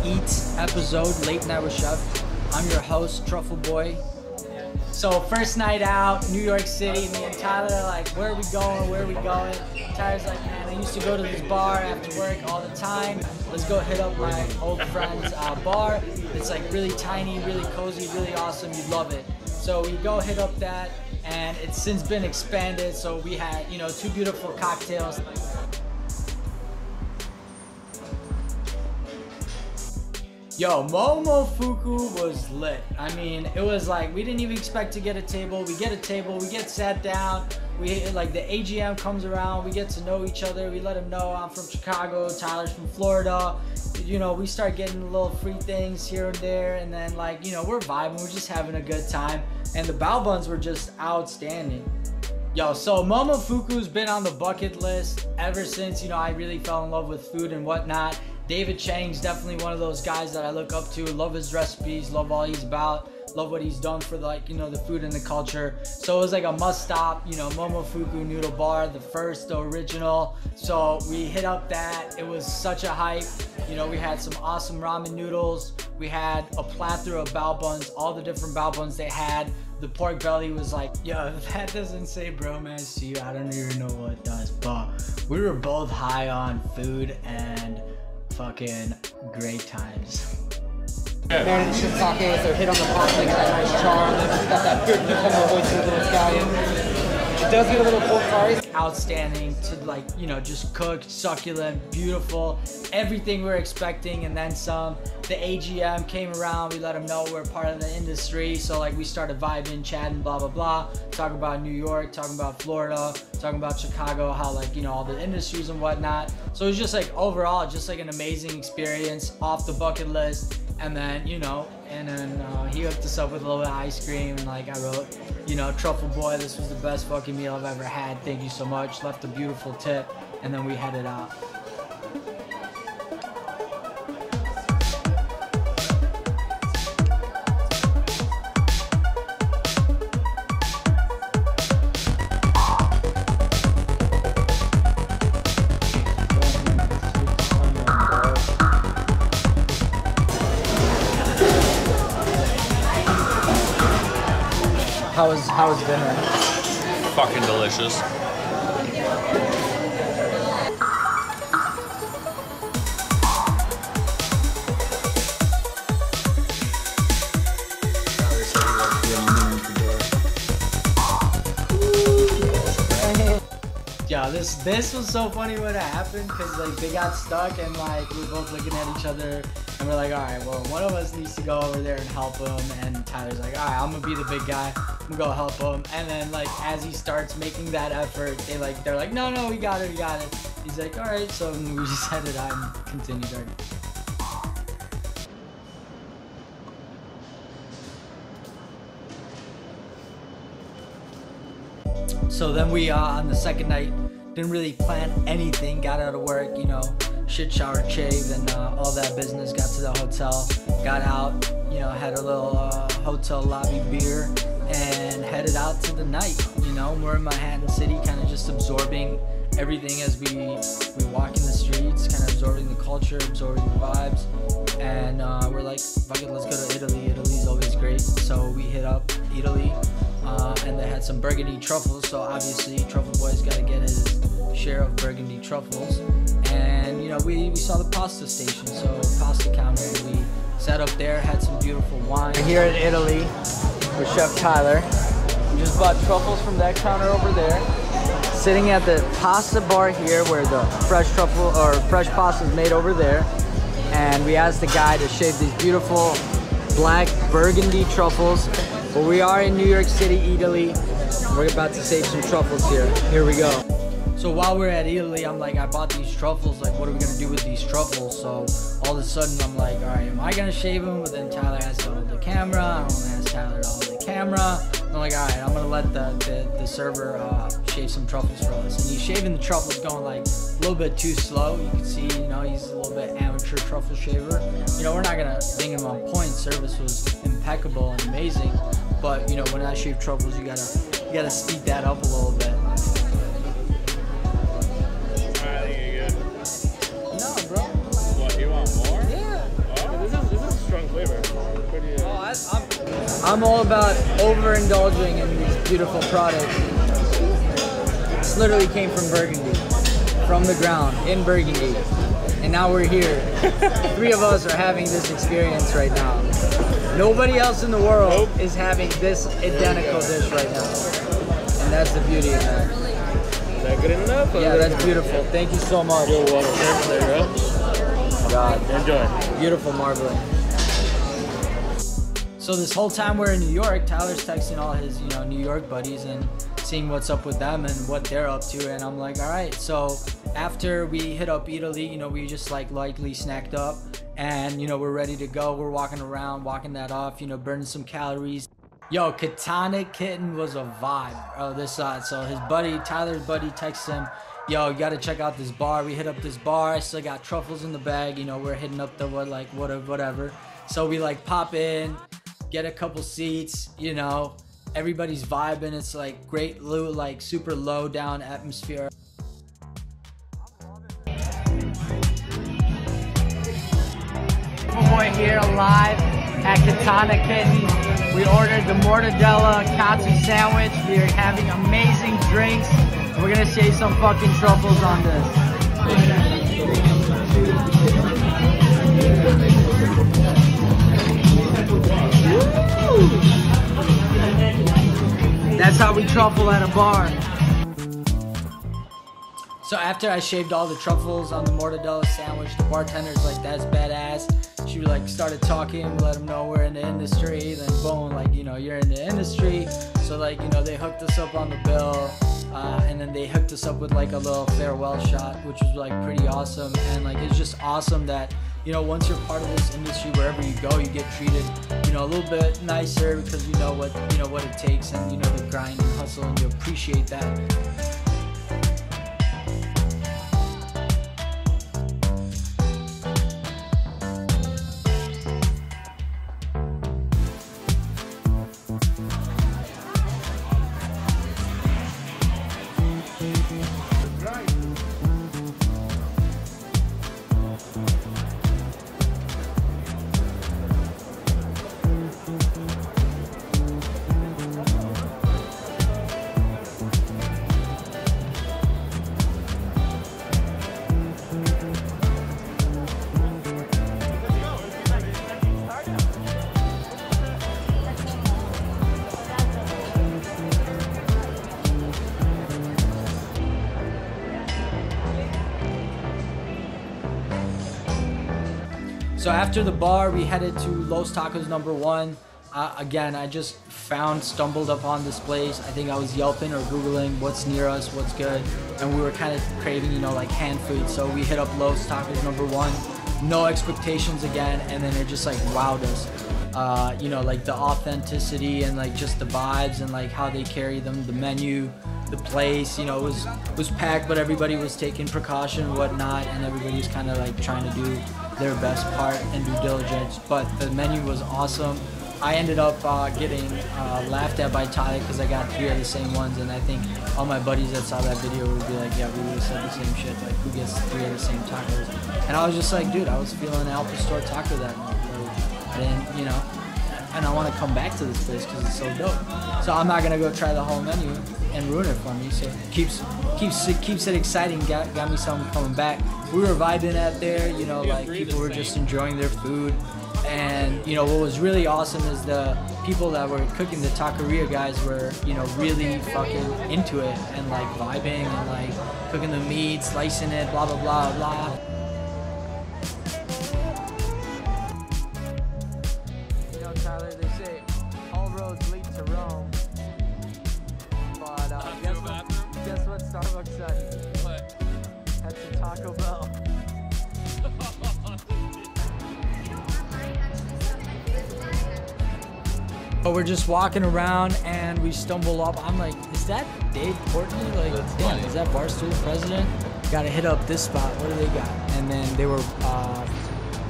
Eat episode, Late Night with Chef. I'm your host, Truffle Boy. So first night out, New York City, me and Tyler are like, where are we going, where are we going? Tyler's like, man, I used to go to this bar after work all the time. Let's go hit up my old friend's bar. It's like really tiny, really cozy, really awesome, you'd love it. So we go hit up that, and it's since been expanded, so we had, you know, 2 beautiful cocktails. Yo, MomoFuku was lit. I mean, it was like, we didn't even expect to get a table. We get a table, we get sat down. Like the AGM comes around, we get to know each other. We let him know I'm from Chicago, Tyler's from Florida. You know, we start getting little free things here and there. And then like, you know, we're vibing, we're just having a good time. And the bao buns were just outstanding. Yo, so MomoFuku's been on the bucket list ever since, you know, I really fell in love with food and whatnot. David Chang's definitely one of those guys that I look up to, love his recipes, love all he's about, love what he's done for, like, you know, the food and the culture. So it was like a must stop, you know, MomoFuku Noodle Bar, the first, the original. So we hit up that, it was such a hype. You know, we had some awesome ramen noodles. We had a plethora of bao buns, all the different bao buns they had. The pork belly was like, yo, if that doesn't say bromance to you, I don't even know what does. But we were both high on food and fucking great times. Marinated shiitake, so hit on the pot, like that nice char, got that good cucumber voice of the little Italian. It does get a little pork curry. Outstanding to, like, you know, just cooked, succulent, beautiful, everything we're expecting and then some. The AGM came around, we let them know we're part of the industry, so like we started vibing, chatting, blah blah blah, talking about New York, talking about Florida, talking about Chicago, how, like, you know, all the industries and whatnot. So it was just like overall just like an amazing experience, off the bucket list. And then, you know, he hooked us up with a little bit of ice cream, and like I wrote, you know, Truffle Boy, this was the best fucking meal I've ever had, thank you so much, left a beautiful tip, and then we headed out. How was dinner? Fucking delicious. Yeah, this was so funny when it happened, because like they got stuck and like we were both looking at each other and we're like, all right, well, one of us needs to go over there and help him. And Tyler's like, all right, I'm gonna be the big guy, I'm gonna go help him. And then like as he starts making that effort, they're like, no, we got it. He's like, all right, so we just headed out and continued our. So then we, on the second night, didn't really plan anything, got out of work, you know, shit, shower, shave, and all that business, got to the hotel, got out, you know, had a little hotel lobby beer, and headed out to the night, you know. We're in Manhattan City, kind of just absorbing everything as we walk in the streets, kind of absorbing the culture, absorbing the vibes, and we're like, fuck it, let's go to Italy. Italy's always great, so we hit up Eataly. And they had some burgundy truffles, so obviously Truffle Boy's got to get his share of burgundy truffles. And you know, we saw the pasta station, so pasta counter, and we sat up there, had some beautiful wine. We're here in Italy with Chef Tyler. We just bought truffles from that counter over there. Sitting at the pasta bar here, where the fresh truffle or fresh pasta is made over there. And we asked the guy to shave these beautiful black burgundy truffles. But we are in New York City, Italy. We're about to save some truffles here. Here we go. So while we're at Italy, I'm like, I bought these truffles. Like, what are we gonna do with these truffles? So all of a sudden, I'm like, all right, am I gonna shave them? But then Tyler has to hold the camera. I don't ask Tyler to hold the camera. I'm like, all right, I'm gonna let the server shave some truffles for us. And he's shaving the truffles, going like a little bit too slow. You can see, you know, he's a little bit amateur truffle shaver. You know, we're not gonna bring him on point. Service was impeccable and amazing. But you know, when I shave truffles, you gotta speed that up a little bit. I think you're good. No, bro. What, you want more? Yeah. Oh. I'm all about overindulging in these beautiful products. This literally came from Burgundy, from the ground, in Burgundy. And now we're here. 3 of us are having this experience right now. Nobody else in the world is having this identical dish right now. And that's the beauty of that. Is that good enough? Yeah, that's beautiful. Thank you so much. You're welcome. There you go. God. Enjoy. Beautiful marbling. So this whole time we're in New York, Tyler's texting all his, New York buddies and seeing what's up with them and what they're up to. And I'm like, all right. So after we hit up Eataly, we just lightly snacked up and, we're ready to go. We're walking around, walking that off, burning some calories. Yo, Katana Kitten was a vibe. Oh, this side. So his buddy, Tyler's buddy, texts him, yo, you gotta check out this bar. We hit up this bar. I still got truffles in the bag. We're hitting up the whatever. So we pop in, get a couple seats, everybody's vibing. It's great, super low down atmosphere. Boy here live at Katana Kitten. We ordered the mortadella katsu sandwich. We are having amazing drinks. We're gonna shave some fucking truffles on this. That's how we truffle at a bar. So after I shaved all the truffles on the mortadella sandwich, the bartender's like, that's badass. She started talking, let them know we're in the industry. Then boom, you're in the industry. So they hooked us up on the bill. And then they hooked us up with a little farewell shot, which was pretty awesome. And it's just awesome that, once you're part of this industry, wherever you go, you get treated, a little bit nicer because you know what it takes, and the grind and hustle, and you appreciate that. So after the bar, we headed to Los Tacos #1. Again, I just stumbled upon this place. I think I was Yelping or Googling what's near us, what's good. And we were kind of craving, hand food. So we hit up Los Tacos #1. No expectations again. And then it just wowed us. The authenticity and just the vibes and how they carry them, the menu, the place, it was packed, but everybody was taking precaution and whatnot, and everybody was kind of trying to do their best part and due diligence. But the menu was awesome. I ended up getting laughed at by Tyler because I got 3 of the same ones, and I think all my buddies that saw that video would be like, yeah, we would have said the same shit, who gets 3 of the same tacos? And I was just like, dude, I was feeling Al Pastor taco that night. I didn't, and I want to come back to this place because it's so dope. So I'm not gonna go try the whole menu and ruin it for me. So keeps it exciting. Got me something coming back. We were vibing out there, people were just enjoying their food. And what was really awesome is the people that were cooking, the taqueria guys were, really fucking into it and vibing and cooking the meat, slicing it, blah blah blah blah. Tyler, they say all roads lead to Rome, but guess what Starbucks said? What? That's a Taco Bell. But we're just walking around and we stumble up. I'm like, is that Dave Courtney? Damn, is that Barstool president? Gotta hit up this spot. What do they got? And then they were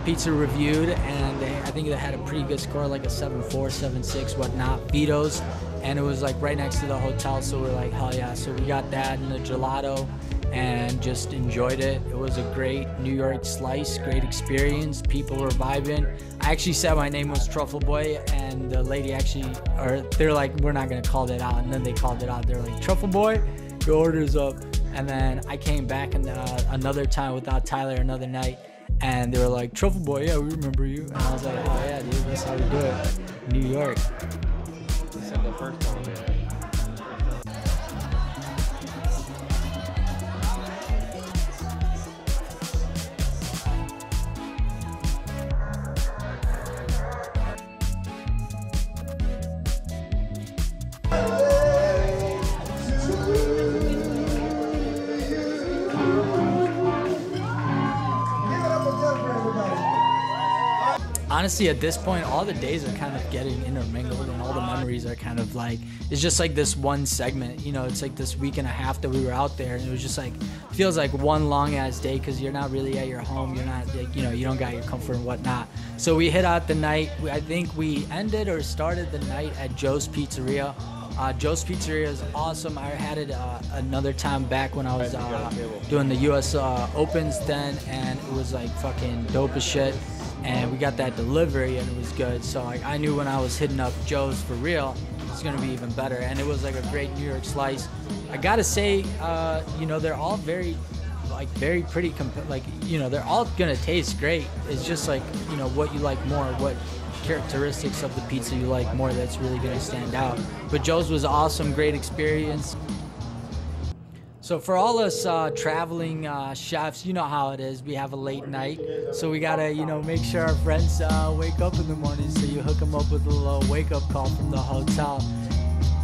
pizza reviewed, and I think they had a pretty good score, a 7.4, 7.6, whatnot. Vitos and it was like right next to the hotel, so we're like, hell yeah. So we got that and the gelato and just enjoyed it. It was a great New York slice, great experience. People were vibing. I actually said my name was Truffle Boy, and the lady actually, or they're like, we're not gonna call that out, and then they called it out. They're like, Truffle Boy, your order's up. And then I came back and another time without Tyler, another night, and they were like, Truffle Boy, yeah, we remember you. And I was like, oh yeah, dude, that's how we do it. New York. You said the first time, man. Honestly, at this point, all the days are kind of getting intermingled, and all the memories are kind of like, it's just like this one segment, you know, it's like this week and a half that we were out there, and it was just like, feels like one long ass day, because you're not really at your home, you're not, like, you know, you don't got your comfort and whatnot. So we hit out the night. I think we ended or started the night at Joe's Pizzeria. Joe's Pizzeria is awesome. I had it another time back when I was doing the US Opens then, and it was like fucking dope as shit. And we got that delivery and it was good. So like, I knew when I was hitting up Joe's for real, it's gonna be even better. And it was like a great New York slice. I gotta say, you know, they're all very pretty, like, you know, they're all gonna taste great. It's just like, you know, what you like more, what characteristics of the pizza you like more, that's really gonna stand out. But Joe's was awesome, great experience. So for all us traveling chefs, you know how it is. We have a late night, so we gotta, you know, make sure our friends wake up in the morning. So you hook them up with a little wake-up call from the hotel.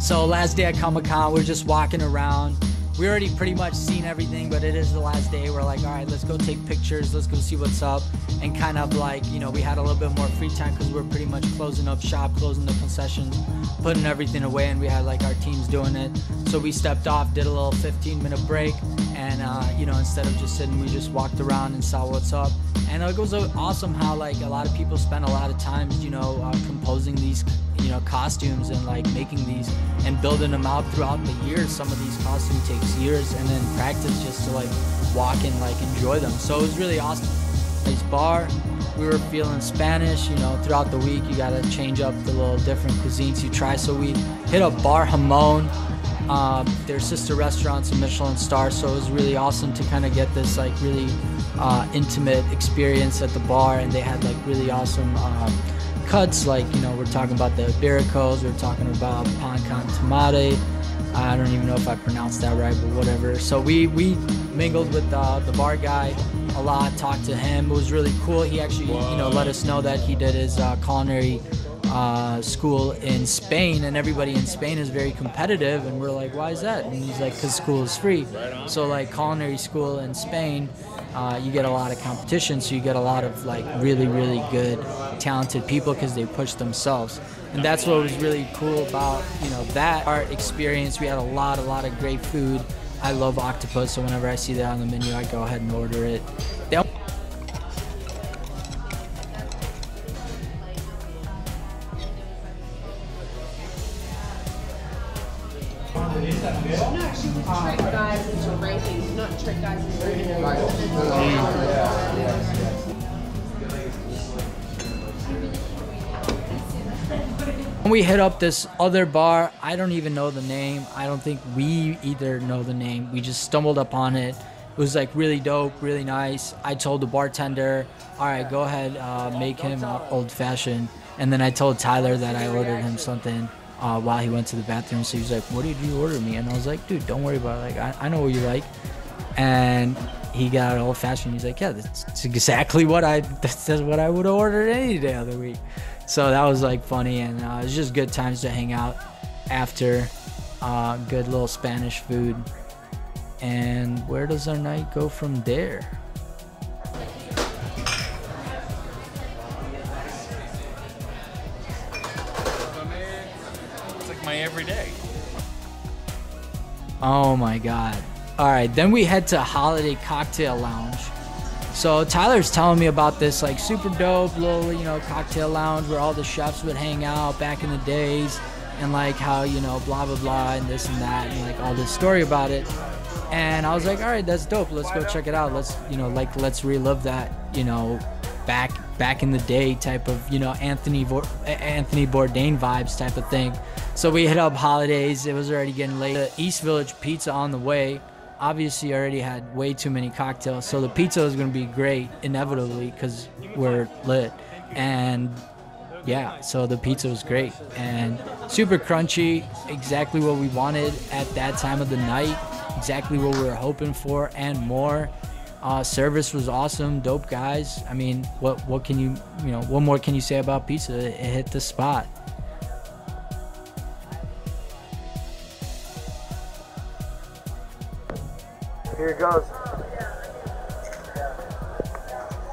So last day at Comic-Con, we're just walking around. We already pretty much seen everything, but it is the last day. We're like, all right, let's go take pictures. Let's go see what's up. And kind of like, you know, we had a little bit more free time because we're pretty much closing up shop, closing the concessions, putting everything away, and we had like our teams doing it. So we stepped off, did a little 15-minute break, and you know, instead of just sitting, we just walked around and saw what's up. And it was awesome how like a lot of people spend a lot of time, you know, composing these, you know, costumes and like making these and building them out throughout the years. Some of these costumes takes years, and then practice just to like walk and like enjoy them. So it was really awesome. Nice bar. We were feeling Spanish, you know, throughout the week. You gotta change up the little different cuisines you try. So we hit up Bar Jamon. Their sister restaurants, a Michelin star. So it was really awesome to kind of get this like really intimate experience at the bar, and they had like really awesome cuts, like, you know, we're talking about the Ibéricos, we're talking about pan con tomate. I don't even know if I pronounced that right, but whatever. So we mingled with the bar guy a lot, talked to him. It was really cool. He actually, you know, let us know that he did his culinary school in Spain, and everybody in Spain is very competitive, and we're like, why is that? And he's like, because school is free. So like culinary school in Spain, you get a lot of competition, so you get a lot of like really, really good, talented people because they push themselves. And that's what was really cool about, you know, that art experience. We had a lot of great food. I love octopus, so whenever I see that on the menu, I go ahead and order it. No, she would trick guys into rankings, not trick guys into rankings. We hit up this other bar. I don't even know the name. I don't think we either know the name. We just stumbled upon it. It was like really dope, really nice. I told the bartender, all right, go ahead, make him old fashioned. And then I told Tyler that I ordered him something while he went to the bathroom. So he was like, what did you order me? And I was like, dude, don't worry about it. Like, I know what you like. And he got old fashioned. He's like, yeah, that's exactly what that's what I would have ordered any day of the week. So that was like funny, and it was just good times to hang out after good little Spanish food. And where does our night go from there? It's like my everyday. Oh my God. All right, then we head to Holiday Cocktail Lounge. So Tyler's telling me about this like super dope little, you know, cocktail lounge where all the chefs would hang out back in the days. and like how, you know, blah blah blah and this and that and like all this story about it. And I was like, all right, that's dope. Let's go check it out. Let's, you know, like let's relive that, you know, back in the day type of, you know, Anthony Bourdain vibes type of thing. So we hit up Holidays. It was already getting late. The East Village Pizza on the way. Obviously, already had way too many cocktails, so the pizza was gonna be great inevitably because we're lit. And yeah, so the pizza was great and super crunchy, exactly what we wanted at that time of the night, exactly what we were hoping for and more. Service was awesome, dope guys. I mean, what can you know, what more can you say about pizza? It hit the spot. Here it goes.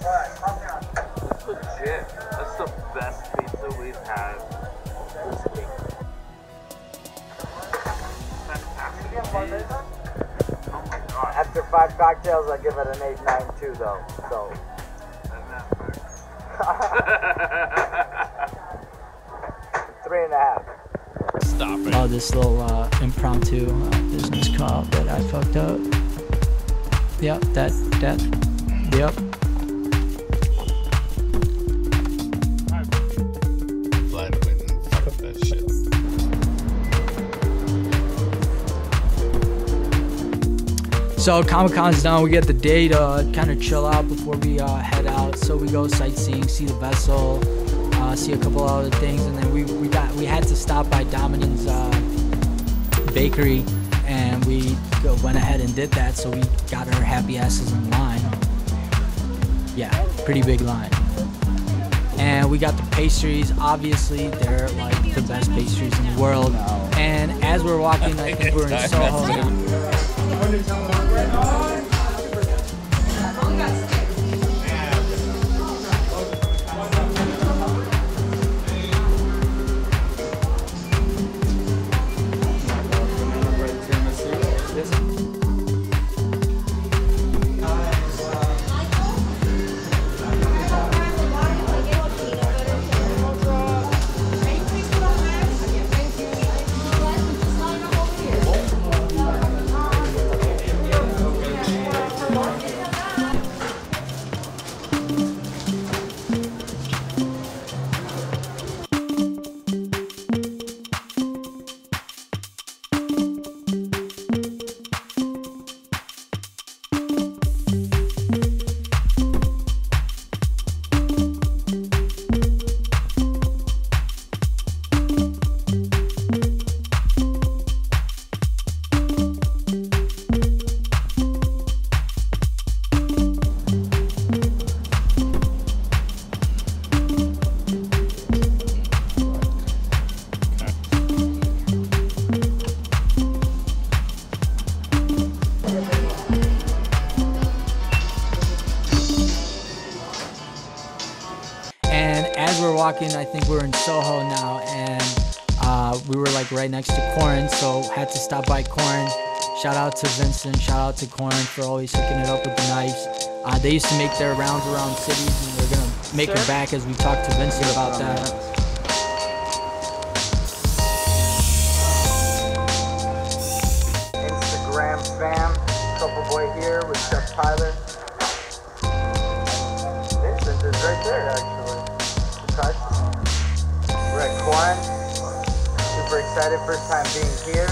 That's legit. That's the best pizza we've had this week. Fantastic. Oh my god. After 5 cocktails, I give it an 8.92 though. So. 3.5. Stop it. Oh, this little impromptu business call that I fucked up. Yep, yep. VLAD went and fucked that shit. So Comic-Con's done. We get the day to kind of chill out before we head out. So we go sightseeing, see the vessel, see a couple other things, and then we had to stop by Dominique's bakery, and we went ahead and did that. So we got our happy asses in line. Yeah, pretty big line. And we got the pastries. Obviously, they're like the best pastries in the world. And as we're walking, I think we're in Soho. Walking, I think we're in Soho now, and we were like right next to Korin, so had to stop by Korin. Shout out to Vincent, shout out to Korin for always hooking it up with the knives. They used to make their rounds around cities, and they're gonna make it back as we talk to Vincent about that. Instagram fam, Truffle Boy here with Chef Tyler. Vincent is right there actually. We're at Korin. Super excited, first time being here.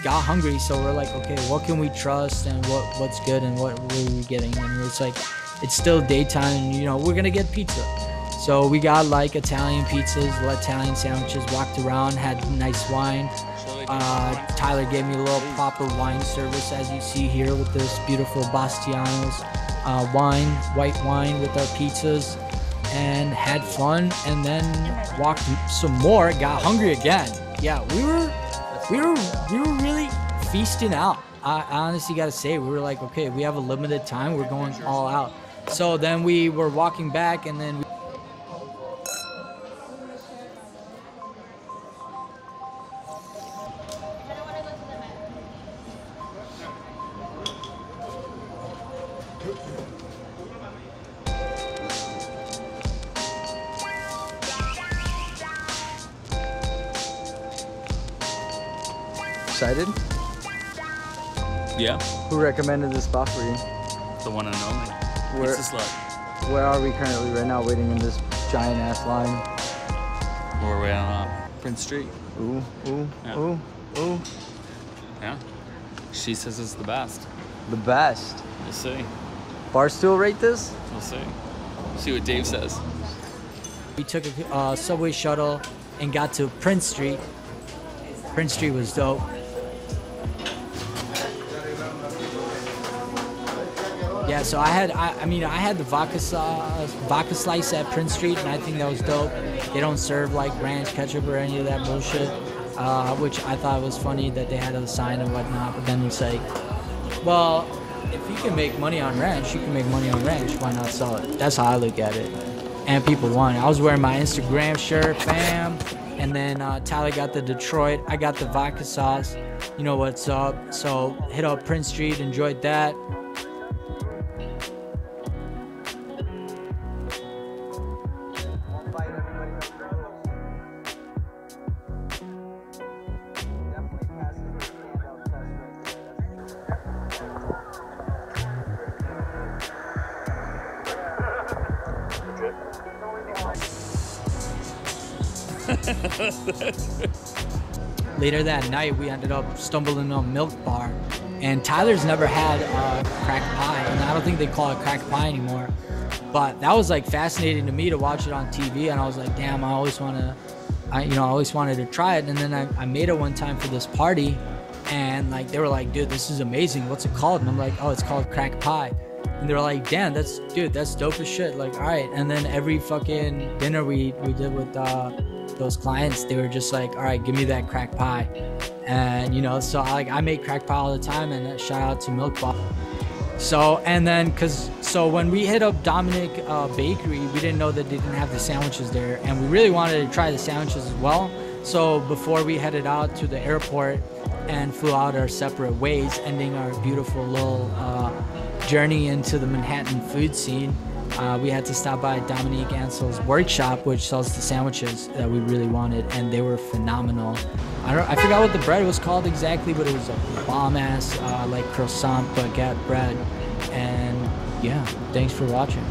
got hungry, so we're like, okay, what can we trust and what's good and what are we getting? And it's like, it's still daytime, and you know, we're gonna get pizza. So we got like Italian pizzas, Italian sandwiches, walked around, had nice wine. Tyler gave me a little proper wine service, as you see here, with this beautiful Bastiano's wine, white wine with our pizzas, and had fun, and then walked some more, got hungry again. Yeah, we were really feasting out. I honestly gotta say, we were like, okay, we have a limited time, we're going all out. So then we were walking back, and then excited? Yeah, Who recommended this spot for you? the one and only. Where- Pizza Slut. Where are we currently right now, waiting in this giant ass line? We're way on Prince Street. Ooh, ooh, Yeah. ooh, ooh. Yeah. She says it's the best. The best. We'll see. Barstool rate this? We'll see. See what Dave says. We took a subway shuttle and got to Prince Street. Prince Street was dope. Yeah, so I had the vodka slice at Prince Street, and I think that was dope. They don't serve like ranch, ketchup, or any of that bullshit, which I thought was funny that they had a sign and whatnot. But then it's like, well, if you can make money on ranch, you can make money on ranch. Why not sell it? That's how I look at it. And people want it. I was wearing my Instagram shirt, fam. And then Tyler got the Detroit. I got the vodka sauce. You know what's up. So hit up Prince Street, enjoyed that. Later that night, we ended up stumbling on Milk Bar, and Tyler's never had crack pie, and I don't think they call it crack pie anymore. But that was like fascinating to me to watch it on TV, and I was like, damn, I always wanted to try it. And then I made it one time for this party, and like they were like, dude, this is amazing. What's it called? And I'm like, oh, it's called crack pie. And they were like, damn, that's dope as shit. Like, all right. And then every fucking dinner we did with those clients, they were just like, all right, give me that crack pie. And you know, so I make crack pie all the time, and shout out to Milk Bar. So, and then so when we hit up Dominque Bakery, we didn't know that they didn't have the sandwiches there, and we really wanted to try the sandwiches as well. So before we headed out to the airport and flew out our separate ways, ending our beautiful little journey into the Manhattan food scene, we had to stop by Dominique Ansel's workshop, which sells the sandwiches that we really wanted, and they were phenomenal. I forgot what the bread was called exactly, but it was a bomb-ass like croissant baguette bread. And yeah, thanks for watching.